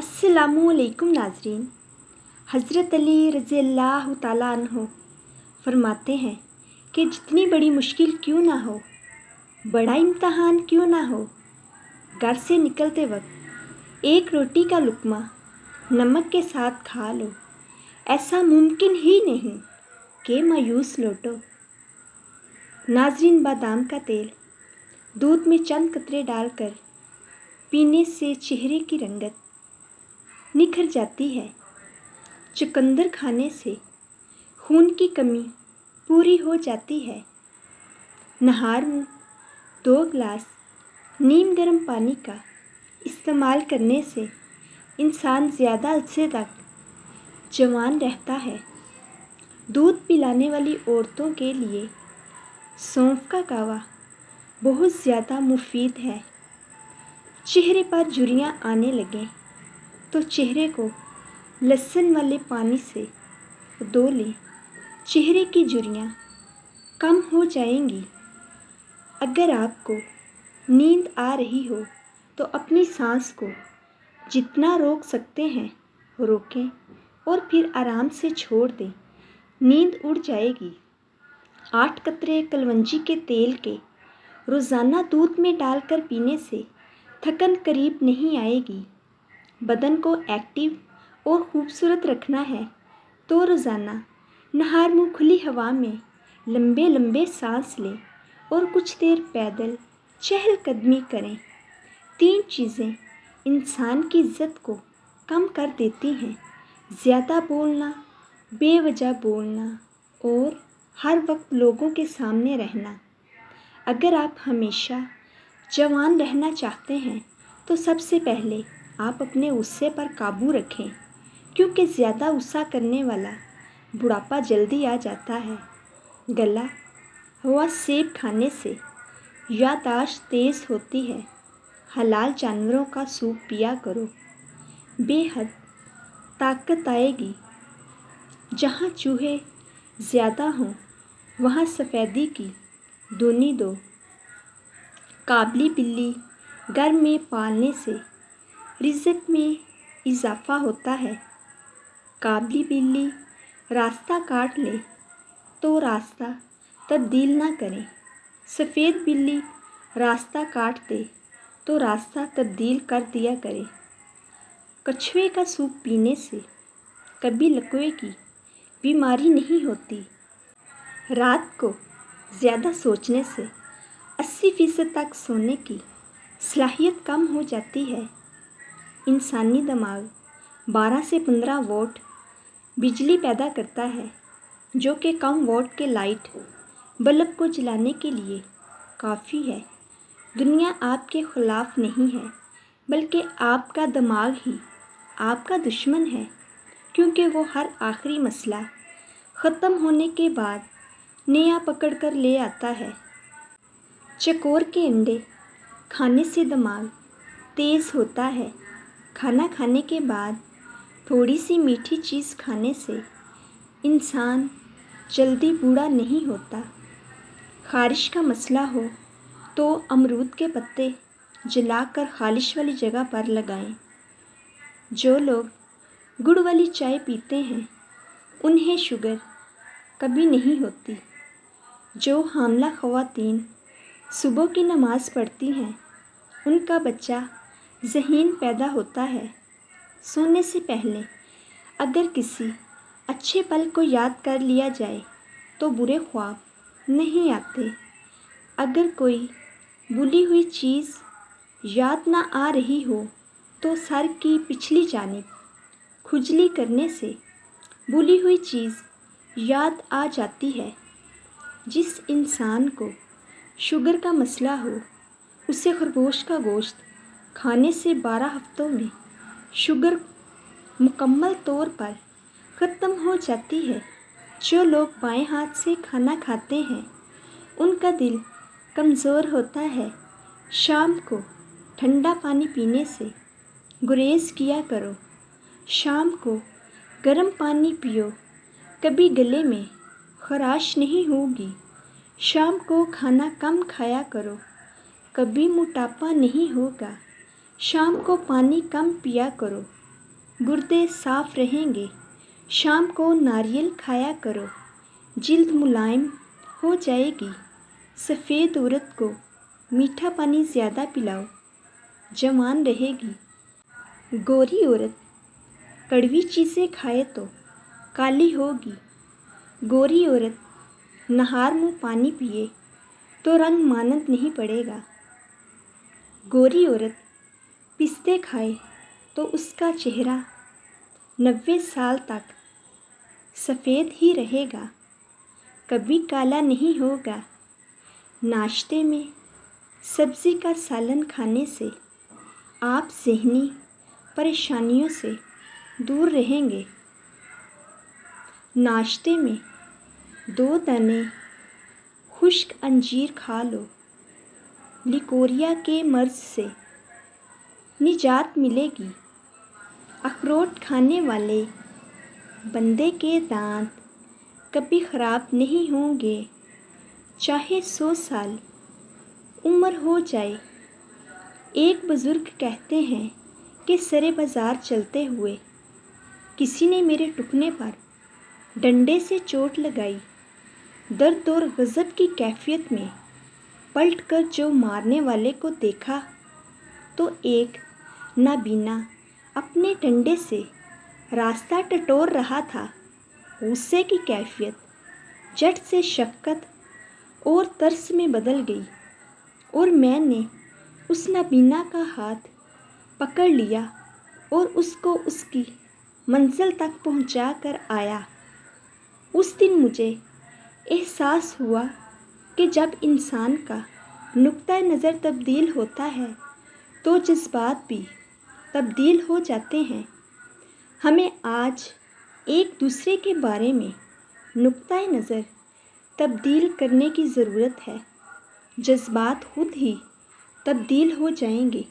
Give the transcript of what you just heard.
अस्सलामुअलैकुम नाज़रीन। हज़रत अली रज़ी अल्लाह ताला अन्हो फरमाते हैं कि जितनी बड़ी मुश्किल क्यों ना हो, बड़ा इम्तहान क्यों ना हो, घर से निकलते वक्त एक रोटी का लुक़मा नमक के साथ खा लो। ऐसा मुमकिन ही नहीं कि मायूस लौटो। नाज़रीन, बादाम का तेल दूध में चंद कतरे डालकर पीने से चेहरे की रंगत निखर जाती है। चुकंदर खाने से खून की कमी पूरी हो जाती है। नहार में 2 गिलास नीम गर्म पानी का इस्तेमाल करने से इंसान ज़्यादा अरसे तक जवान रहता है। दूध पिलाने वाली औरतों के लिए सौंफ का कावा बहुत ज़्यादा मुफीद है। चेहरे पर झुर्रियाँ आने लगें तो चेहरे को लहसुन वाले पानी से धो लें। चेहरे की झुर्रियाँ कम हो जाएंगी। अगर आपको नींद आ रही हो तो अपनी सांस को जितना रोक सकते हैं रोकें और फिर आराम से छोड़ दें। नींद उड़ जाएगी। 8 कतरे कलवंजी के तेल के रोज़ाना दूध में डालकर पीने से थकन करीब नहीं आएगी। बदन को एक्टिव और ख़ूबसूरत रखना है तो रोज़ाना नहार मुँह खुली हवा में लंबे लंबे सांस लें और कुछ देर पैदल चहलकदमी करें। 3 चीज़ें इंसान की इज़्ज़त को कम कर देती हैं: ज़्यादा बोलना, बेवजह बोलना और हर वक्त लोगों के सामने रहना। अगर आप हमेशा जवान रहना चाहते हैं तो सबसे पहले आप अपने गुस्से पर काबू रखें, क्योंकि ज़्यादा गुस्सा करने वाला बुढ़ापा जल्दी आ जाता है। गला हुआ सेब खाने से याददाश्त तेज़ होती है। हलाल जानवरों का सूप पिया करो, बेहद ताकत आएगी। जहाँ चूहे ज़्यादा हों वहाँ सफ़ेदी की धुनी दो। काबली बिल्ली घर में पालने से रिज़्क़ में इजाफ़ा होता है। काबली बिल्ली रास्ता काट ले तो रास्ता तब्दील ना करें। सफ़ेद बिल्ली रास्ता काट दे तो रास्ता तब्दील कर दिया करे। कछुए का सूप पीने से कभी लकवे की बीमारी नहीं होती। रात को ज़्यादा सोचने से 80% तक सोने की सलाहियत कम हो जाती है। इंसानी दिमाग 12 से 15 वोल्ट बिजली पैदा करता है, जो कि कम वोल्ट के लाइट बल्ब को जलाने के लिए काफ़ी है। दुनिया आपके ख़िलाफ़ नहीं है, बल्कि आपका दिमाग ही आपका दुश्मन है, क्योंकि वो हर आखिरी मसला ख़त्म होने के बाद नया पकड़ कर ले आता है। चकोर के अंडे खाने से दिमाग तेज़ होता है। खाना खाने के बाद थोड़ी सी मीठी चीज़ खाने से इंसान जल्दी बूढ़ा नहीं होता। ख़ारिश का मसला हो तो अमरूद के पत्ते जलाकर ख़ारिश वाली जगह पर लगाएं। जो लोग गुड़ वाली चाय पीते हैं उन्हें शुगर कभी नहीं होती। जो हामला ख़वातीन सुबह की नमाज़ पढ़ती हैं उनका बच्चा ज़हीन पैदा होता है। सोने से पहले अगर किसी अच्छे पल को याद कर लिया जाए तो बुरे ख्वाब नहीं आते। अगर कोई भूली हुई चीज़ याद ना आ रही हो तो सर की पिछली जानिब खुजली करने से भूली हुई चीज़ याद आ जाती है। जिस इंसान को शुगर का मसला हो उसे खरगोश का गोश्त खाने से 12 हफ्तों में शुगर मुकम्मल तौर पर ख़त्म हो जाती है। जो लोग बाएं हाथ से खाना खाते हैं उनका दिल कमज़ोर होता है। शाम को ठंडा पानी पीने से गुरेज किया करो। शाम को गर्म पानी पियो, कभी गले में ख़राश नहीं होगी। शाम को खाना कम खाया करो, कभी मोटापा नहीं होगा। शाम को पानी कम पिया करो, गुर्दे साफ रहेंगे। शाम को नारियल खाया करो, जिल्द मुलायम हो जाएगी। सफ़ेद औरत को मीठा पानी ज़्यादा पिलाओ, जवान रहेगी। गोरी औरत कड़वी चीज़ें खाए तो काली होगी। गोरी औरत नहार मुँह पानी पिए तो रंग मानद नहीं पड़ेगा। गोरी औरत पिस्ते खाए तो उसका चेहरा 90 साल तक सफ़ेद ही रहेगा, कभी काला नहीं होगा। नाश्ते में सब्ज़ी का सालन खाने से आप ज़हनी परेशानियों से दूर रहेंगे। नाश्ते में 2 दाने खुश्क अंजीर खा लो, लिकोरिया के मर्ज से निजात मिलेगी। अखरोट खाने वाले बंदे के दांत कभी ख़राब नहीं होंगे, चाहे 100 साल उम्र हो जाए। एक बुज़ुर्ग कहते हैं कि सरे बाज़ार चलते हुए किसी ने मेरे टुकने पर डंडे से चोट लगाई। दर्द और गज़ब की कैफियत में पलटकर जो मारने वाले को देखा तो एक नाबीना अपने डंडे से रास्ता टटोर रहा था। गुस्से की कैफियत झट से शफ़क़त और तरस में बदल गई और मैंने उस नाबीना का हाथ पकड़ लिया और उसको उसकी मंजिल तक पहुंचा कर आया। उस दिन मुझे एहसास हुआ कि जब इंसान का नुक्ता नज़र तब्दील होता है तो जज्बात भी तब्दील हो जाते हैं। हमें आज एक दूसरे के बारे में नुक्ता नज़र तब्दील करने की ज़रूरत है। जज्बात खुद ही तब्दील हो जाएंगे।